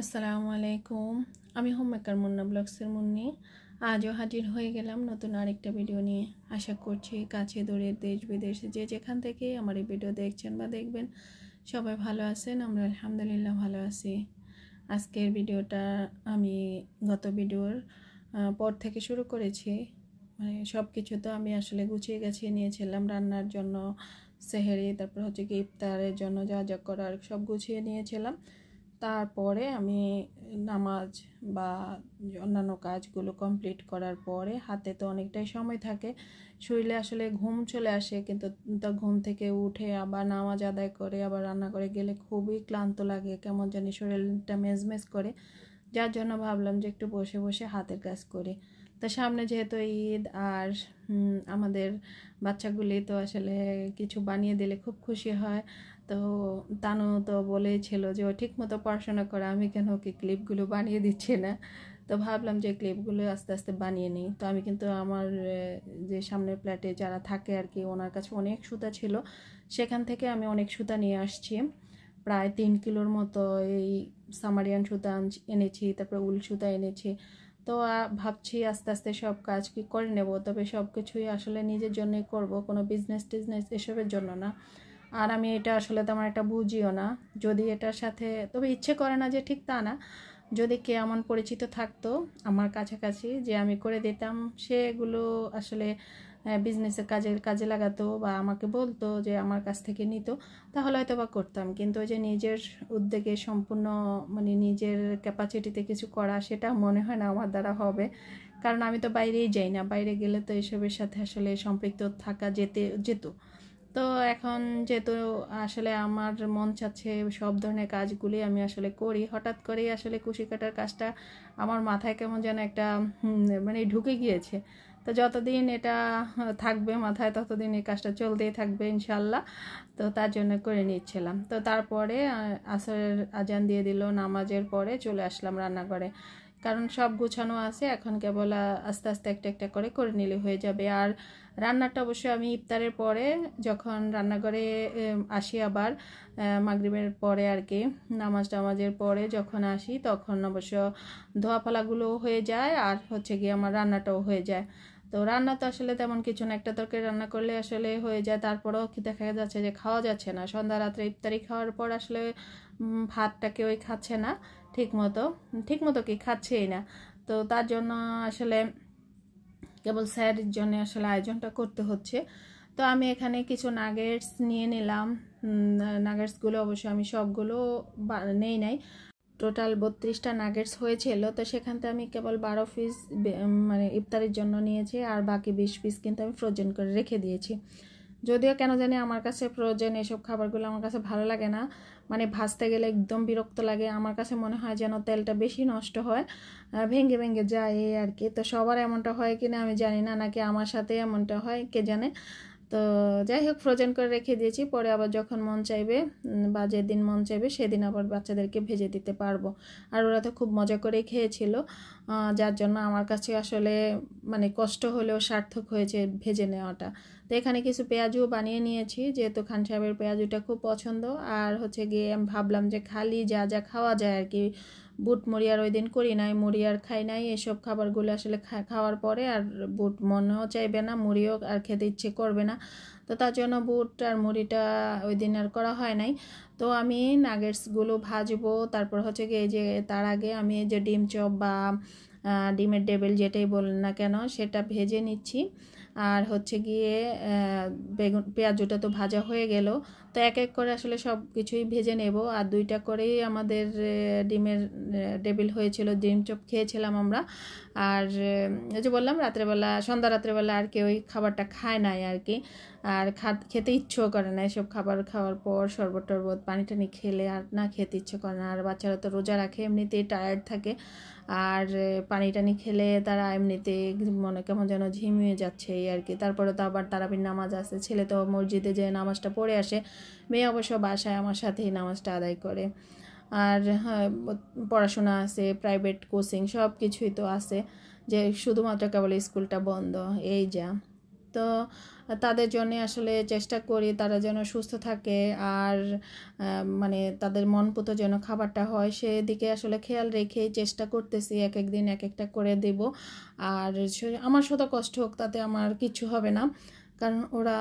আসসালামু আলাইকুম। আমি হোমমেকার মুন্না ব্লগসের মুন্নি। আজও হাজির হয়ে গেলাম নতুন আরেকটা ভিডিও নিয়ে। আশা করছি কাছে দূরে দেশ বিদেশে যে যেখান থেকে আমার এই ভিডিও দেখছেন বা দেখবেন সবাই ভালো আছেন। আমরা আলহামদুলিল্লাহ ভালো আছি। আজকের ভিডিওটা আমি গত ভিডিওর পর থেকে শুরু করেছি। মানে সব কিছু তো আমি আসলে গুছিয়ে গাছিয়ে নিয়েছিলাম রান্নার জন্য, সেহেরি, তারপর হচ্ছে কি ইফতারের জন্য যা যা করার সব গুছিয়ে নিয়েছিলাম। তারপরে আমি নামাজ বা অন্যান্য কাজগুলো কমপ্লিট করার পরে হাতে তো অনেকটাই সময় থাকে, শরীরে আসলে ঘুম চলে আসে, কিন্তু তো ঘুম থেকে উঠে আবার নামাজ আদায় করে আবার রান্না করে গেলে খুবই ক্লান্ত লাগে, কেমন জানি শরীরটা মেজমেজ করে। যার জন্য ভাবলাম যে একটু বসে বসে হাতের কাজ করি। তো সামনে যেহেতু ঈদ আর আমাদের বাচ্চাগুলি তো আসলে কিছু বানিয়ে দিলে খুব খুশি হয়। তো তানু তো বলেছিল যে ও ঠিক মতো পড়াশোনা করে, আমি কেন ওকে ক্লিপগুলো বানিয়ে দিচ্ছি না। তো ভাবলাম যে ক্লিপগুলো আস্তে আস্তে বানিয়ে নিই। তো আমি কিন্তু আমার যে সামনের ফ্ল্যাটে যারা থাকে আর কি, ওনার কাছে অনেক সুতা ছিল, সেখান থেকে আমি অনেক সুতা নিয়ে আসছি। প্রায় 3 কিলোর মতো এই সামারিয়ান সুতা এনেছি, তারপরে উল সুতা এনেছি। তো ভাবছি আস্তে আস্তে সব কাজ কি করে নেব, তবে সব কিছুই আসলে নিজের জন্যই করব, কোনো বিজনেস টিজনেস এসবের জন্য না। আর আমি এটা আসলে তেমন একটা বুঝিও না। যদি এটার সাথে, তবে ইচ্ছে করে না যে ঠিক তা না, যদি কে এমন পরিচিত থাকতো আমার কাছাকাছি যে আমি করে দিতাম, সেগুলো আসলে বিজনেসের কাজে লাগাতো বা আমাকে বলতো যে আমার কাছ থেকে নিত, তাহলে হয়তো বা করতাম। কিন্তু ওই যে নিজের উদ্যোগে সম্পূর্ণ মানে নিজের ক্যাপাসিটিতে কিছু করা, সেটা মনে হয় না আমার দ্বারা হবে। কারণ আমি তো বাইরেই যাই না, বাইরে গেলে তো এসবের সাথে আসলে সম্পৃক্ত থাকা যেত। তো এখন যেহেতু আসলে আমার মন চাচ্ছে সব ধরনের কাজগুলি আমি আসলে করি, হঠাৎ করেই আসলে কুশি কাটার কাজটা আমার মাথায় কেমন যেন একটা মানে ঢুকে গিয়েছে। তো যতদিন এটা থাকবে মাথায়, ততদিন এই কাজটা চলতেই থাকবে ইনশাল্লাহ। তো তার জন্য করে নিচ্ছিলাম। তো তারপরে আসরের আজান দিয়ে দিল, নামাজের পরে চলে আসলাম রান্নাঘরে, কারণ সব গুছানো আছে, এখন কেবল আস্তে আস্তে একটা একটা করে করে নিলে হয়ে যাবে। আর রান্নাটা অবশ্যই আমি ইফতারের পরে যখন রান্নাঘরে আসি, আবার মাগরিবের পরে আর কি, নামাজের পরে যখন আসি, তখন অবশ্য ধোয়া পালাগুলো হয়ে যায় আর হচ্ছে গিয়ে আমার রান্নাটাও হয়ে যায়। তো রান্না তো আসলে তেমন কিছু না, একটা তরকারি রান্না করলে আসলে হয়ে যায়। তারপরেও কি দেখা যাচ্ছে যে খাওয়া যাচ্ছে না, সন্ধ্যা রাত্রে ইফতারি খাওয়ার পর আসলে ভাতটা কেউই খাচ্ছে না ঠিক মতো কি খাচ্ছেই না। তো তার জন্য আসলে কেবল স্যারের জন্য আসলে আয়োজনটা করতে হচ্ছে। তো আমি এখানে কিছু নাগেটস নিয়ে নিলাম। নাগেটসগুলো অবশ্যই আমি সবগুলো নাই, টোটাল 32টা নাগেটস হয়েছিল। তো সেখান থেকে আমি কেবল 12 পিস মানে ইফতারের জন্য নিয়েছি, আর বাকি 20 পিস কিন্তু আমি ফ্রোজেন করে রেখে দিয়েছি। যদিও কেন জানি আমার কাছে ফ্রোজেন এসব খাবারগুলো আমার কাছে ভালো লাগে না, মানে ভাজতে গেলে একদম বিরক্ত লাগে। আমার কাছে মনে হয় যেন তেলটা বেশি নষ্ট হয়, ভেঙে ভেঙে যায় এই আর কি। তো সবার এমনটা হয় কিনা আমি জানি না, নাকি আমার সাথে এমনটা হয় কে জানে। তো যাই হোক, ফ্রোজেন করে রেখে দিয়েছি, পরে আবার যখন মন চাইবে বা যেদিন মন চাইবে সেদিন আবার বাচ্চাদেরকে ভেজে দিতে পারবো। আর ওরা তো খুব মজা করেই খেয়েছিল, যার জন্য আমার কাছে আসলে মানে কষ্ট হলেও সার্থক হয়েছে ভেজে নেওয়াটা। তো এখানে কিছু পেঁয়াজুও বানিয়ে নিয়েছি, যেহেতু খান সাহেবের পেঁয়াজুটা খুব পছন্দ। আর হচ্ছে গিয়ে আমি ভাবলাম যে খালি যা যা খাওয়া যায় আর কি, বুট মুড়ি আর ওই দিন করি নাই, মুড়ি আর খাই নাই, এসব খাবারগুলো আসলে খাওয়ার পরে আর বুট মনেও চাইবে না, মুড়িও আর খেতে ইচ্ছে করবে না। তো তার জন্য বুট আর মুড়িটা ওই দিন আর করা হয় নাই। তো আমি নাগেটসগুলো ভাজবো, তারপর হচ্ছে গিয়ে যে তার আগে আমি যে ডিম চপ বা ডিমের ডেবেল যেটাই বলেন না কেন সেটা ভেজে নিচ্ছি। আর হচ্ছে গিয়ে পেঁয়াজটা তো ভাজা হয়ে গেল। তো এক এক করে আসলে সব কিছুই ভেজে নেব। আর 2টা করেই আমাদের ডিমের ডেবিল হয়েছিল, ডিম চপ খেয়েছিলাম আমরা। আর এই যে বললাম সন্ধ্যা রাত্রেবেলা আর কেউ ওই খাবারটা খায় নাই আর কি, আর খেতে ইচ্ছেও করে না। এসব খাবার খাওয়ার পর শরবত টরবত পানি টানি খেলে আর না খেতে ইচ্ছে করে না। আর বাচ্চারা তো রোজা রাখে, এমনিতেই টায়ার্ড থাকে, আর পানি টানি খেলে তারা এমনিতে মনে কেমন যেন ঝিমিয়ে যাচ্ছে এই আর কি। তারপরে তো আবার তারাবির নামাজ আছে, ছেলে তো মসজিদে যে নামাজটা পড়ে আসে, মেয়ে অবশ্য বাসায় আমার সাথেই নামাজটা আদায় করে। আর হ্যাঁ, পড়াশোনা আছে, প্রাইভেট কোচিং সব কিছুই তো আছে, যে শুধুমাত্র কেবল স্কুলটা বন্ধ, এই যা। তো তাদের জন্য আসলে চেষ্টা করি তারা যেন সুস্থ থাকে আর মানে তাদের মনপুতো যেন খাবারটা হয় সেদিকে আসলে খেয়াল রেখেই চেষ্টা করতেছি, এক এক দিন এক একটা করে দেব। আর আমার শত কষ্ট হোক তাতে আমার কিছু হবে না, কারণ ওরা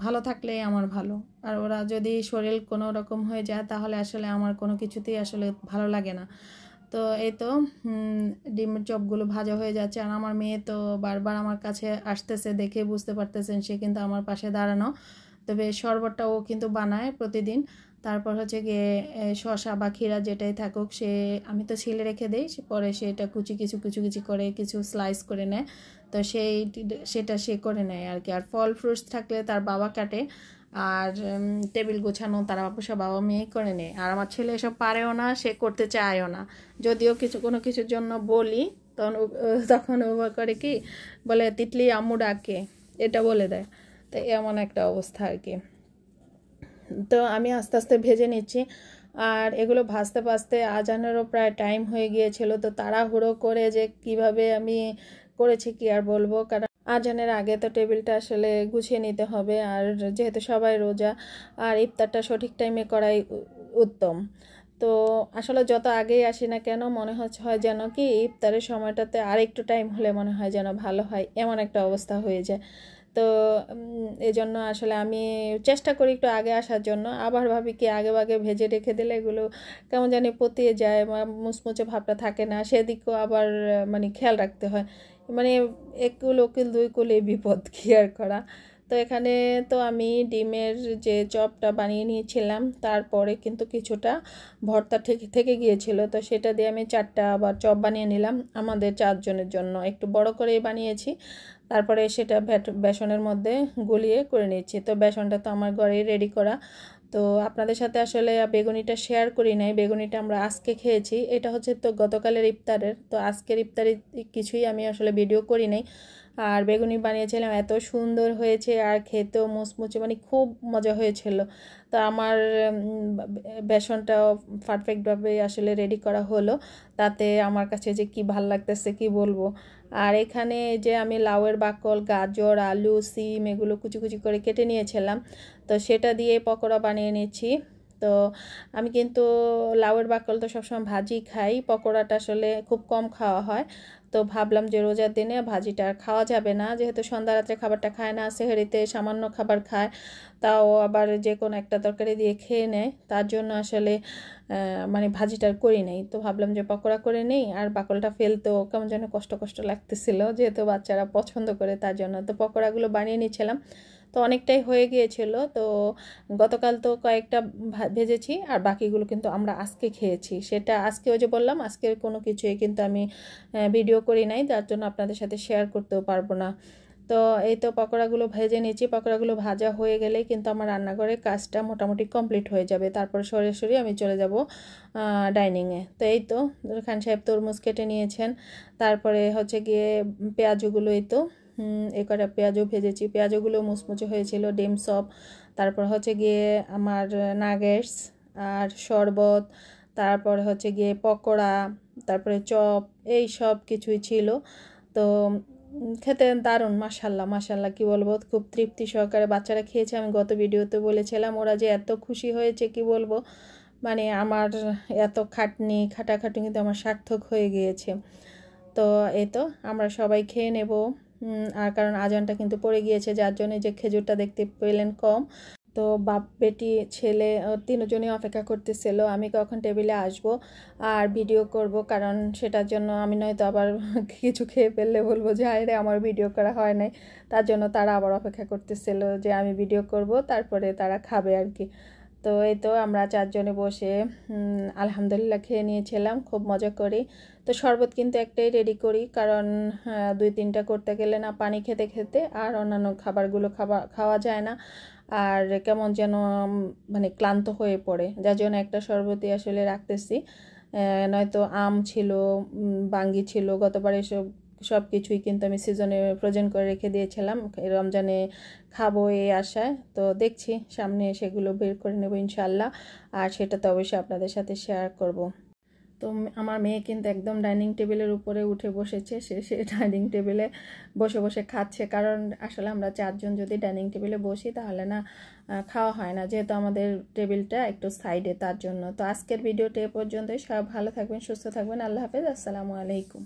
ভালো থাকলে আমার ভালো। আর ওরা যদি শরীর কোনো রকম হয়ে যায় তাহলে আসলে আমার কোনো কিছুতেই আসলে ভালো লাগে না। তো এই তো ডিমের চপগুলো ভাজা হয়ে যাচ্ছে, আর আমার মেয়ে তো বারবার আমার কাছে আসতেছে, দেখে বুঝতে পারতেছেন সে কিন্তু আমার পাশে দাঁড়ানো। তবে শরবতটা ও কিন্তু বানায় প্রতিদিন। তারপর হচ্ছে গিয়ে শসা বা ক্ষীরা যেটাই থাকুক সে আমি তো ছিলে রেখে দিই, পরে সেটা কিছু কুচি করে কিছু স্লাইস করে নেয়। তো সেটা সে করে নেয় আর কি। আর ফল ফ্রুটস থাকলে তার বাবা কাটে, আর টেবিল গোছানো তারা সব বাবা মেয়ে করে নেয়। আর আমার ছেলে এসব পারেও না, সে করতে চায়ও না। যদিও কোনো কিছুর জন্য বলি তখন ও করে কি বলে তিতলি আম্মু ডাকে, এটা বলে দেয়। তো এমন একটা অবস্থা আর কি। তো আমি আস্তে আস্তে ভেজে নিচ্ছি, আর এগুলো ভাজতে ভাজতে আজানেরও প্রায় টাইম হয়ে গিয়েছিল। তো তাড়াহুড়ো করে যে কিভাবে আমি করেছি কি আর বলবো, কারণ আজানের আগে তো টেবিলটা আসলে গুছিয়ে নিতে হবে। আর যেহেতু সবাই রোজা, আর ইফতারটা সঠিক টাইমে করাই উত্তম। তো আসলে যত আগেই আসি না কেন মনে হয় যেন কি ইফতারের সময়টাতে আর একটু টাইম হলে মনে হয় যেন ভালো হয়, এমন একটা অবস্থা হয়ে যায়। তো এই জন্য আসলে আমি চেষ্টা করি একটু আগে আসার জন্য। আবার ভাবি কি আগে ভেজে রেখে দিলে এগুলো কেমন জানি পতিয়ে যায়, মুচমুচে ভাবটা থাকে না, সেদিকেও আবার মানে খেয়াল রাখতে হয়। মানে এক কুল উকিল দুই কুলে বিপদ, কি আর করা। তো এখানে তো আমি ডিমের যে চপটা বানিয়ে নিয়েছিলাম, তারপরে কিন্তু কিছুটা ভর্তা থেকে গিয়েছিল, তো সেটা দিয়ে আমি 4টা আবার চপ বানিয়ে নিলাম আমাদের 4 জনের জন্য। একটু বড় করেই বানিয়েছি। তারপরে সেটা বেসনের মধ্যে গুলিয়ে করে নিচ্ছি। তো বেসনটা তো আমার ঘরেই রেডি করা। তো আপনাদের সাথে আসলে বেগুনিটা শেয়ার করি নাই, বেগুনিটা আমরা আজকে খেয়েছি। এটা হচ্ছে তো গতকালের ইফতারের, তো আজকের ইফতারে কিছুই আমি আসলে ভিডিও করি নাই। আর বেগুনি বানিয়েছিলাম, এত সুন্দর হয়েছে আর খেতেও মুচমুচে, মানে খুব মজা হয়েছিল। তো আমার বেসনটাও পারফেক্টভাবে আসলে রেডি করা হলো, তাতে আমার কাছে যে কি ভাল লাগতেছে কি বলবো। আর এখানে যে আমি লাউয়ের বাকল, গাজর, আলু, সিম এগুলো কুচি করে কেটে নিয়েছিলাম, তো সেটা দিয়ে পকোড়া বানিয়ে নিচ্ছি। তো আমি কিন্তু লাউয়ের বাকল তো সবসময় ভাজি খাই, পকোড়াটা আসলে খুব কম খাওয়া হয়। তো ভাবলাম যে রোজার দিনে ভাজিটা আর খাওয়া যাবে না, যেহেতু সন্ধ্যা রাত্রে খাবারটা খায় না, সেহরিতে সামান্য খাবার খায়, তাও আবার যে কোনো একটা তরকারি দিয়ে খেয়ে নেয়, তার জন্য আসলে মানে ভাজিটার করি নাই। তো ভাবলাম যে পকোড়া করে নেই, আর বাকলটা ফেলতেও কেমন যেন কষ্ট লাগতেছিল, যেহেতু বাচ্চারা পছন্দ করে তার জন্য। তো পকোড়াগুলো বানিয়ে নিচ্ছিলাম, তো অনেকটাই হয়ে গিয়েছিল। তো গতকাল তো কয়েকটা ভেজেছি, আর বাকিগুলো কিন্তু আমরা আজকে খেয়েছি। সেটা আজকে ওই যে বললাম আজকের কোনো কিছুই কিন্তু আমি ভিডিও করি নাই, যার জন্য আপনাদের সাথে শেয়ার করতেও পারবো না। তো এই তো পকোড়াগুলো ভেজে নিয়েছি, পকোড়াগুলো ভাজা হয়ে গেলেই কিন্তু আমার রান্নাঘরের কাজটা মোটামুটি কমপ্লিট হয়ে যাবে। তারপর সরাসরি আমি চলে যাব ডাইনিংয়ে। তো এই তো খান সাহেব তরমুজ কেটে নিয়েছেন, তারপরে হচ্ছে গিয়ে পেঁয়াজগুলো এই তো এ কটা পেঁয়াজও ভেজেছি, পেঁয়াজগুলো মুচমুচে হয়েছিল। ডিম চপ, তারপর হচ্ছে গিয়ে আমার নাগেটস আর শরবত, তারপর হচ্ছে গিয়ে পকোড়া, তারপরে চপ, এই সব কিছুই ছিল। তো খেতে দারুণ, মাশাল্লাহ কি বলবো, খুব তৃপ্তি সহকারে বাচ্চারা খেয়েছে। আমি গত ভিডিওতে বলেছিলাম ওরা যে এত খুশি হয়েছে কি বলবো, মানে আমার এত খাটাখাটনি কিন্তু আমার সার্থক হয়ে গিয়েছে। তো এই তো আমরা সবাই খেয়ে নেব। আর কারণ আজানটা কিন্তু পড়ে গিয়েছে, যার জন্য যে খেজুরটা দেখতে পেলেন কম। তো বাপ বেটি ছেলে 3জনই অপেক্ষা করতেছিল আমি কখন টেবিলে আসব আর ভিডিও করব, কারণ সেটার জন্য আমি নয়তো আবার কিছু খেয়ে ফেললে বলবো যে আরে আমার ভিডিও করা হয় নাই। তার জন্য তারা আবার অপেক্ষা করতেছিল যে আমি ভিডিও করব, তারপরে তারা খাবে আর কি। তো এই তো আমরা 4 জনে বসে আলহামদুলিল্লাহ খেয়ে নিয়েছিলাম খুব মজা করি। তো শরবত কিন্তু একটাই রেডি করি, কারণ 2-3টা করতে গেলে না পানি খেতে খেতে আর অন্যান্য খাবারগুলো খাওয়া যায় না, আর কেমন যেন মানে ক্লান্ত হয়ে পড়ে, যার জন্য একটা শরবতই আসলে রাখতেছি। নয়তো আম ছিল, বাঙ্গি ছিল, গতবার সব কিছুই কিন্তু আমি সিজনে ফ্রোজেন করে রেখে দিয়েছিলাম রমজানে খাবো এই আশায়। তো দেখছি সামনে সেগুলো বের করে নেব ইনশাল্লাহ, আর সেটা তো অবশ্যই আপনাদের সাথে শেয়ার করব। তো আমার মেয়ে কিন্তু একদম ডাইনিং টেবিলের উপরে উঠে বসেছে, সে ডাইনিং টেবিলে বসে বসে খাচ্ছে। কারণ আসলে আমরা 4 জন যদি ডাইনিং টেবিলে বসি তাহলে না খাওয়া হয় না, যেহেতু আমাদের টেবিলটা একটু সাইডে, তার জন্য। তো আজকের ভিডিওটা এ পর্যন্তই। সব ভালো থাকবেন, সুস্থ থাকবেন। আল্লাহ হাফেজ, আসসালামু আলাইকুম।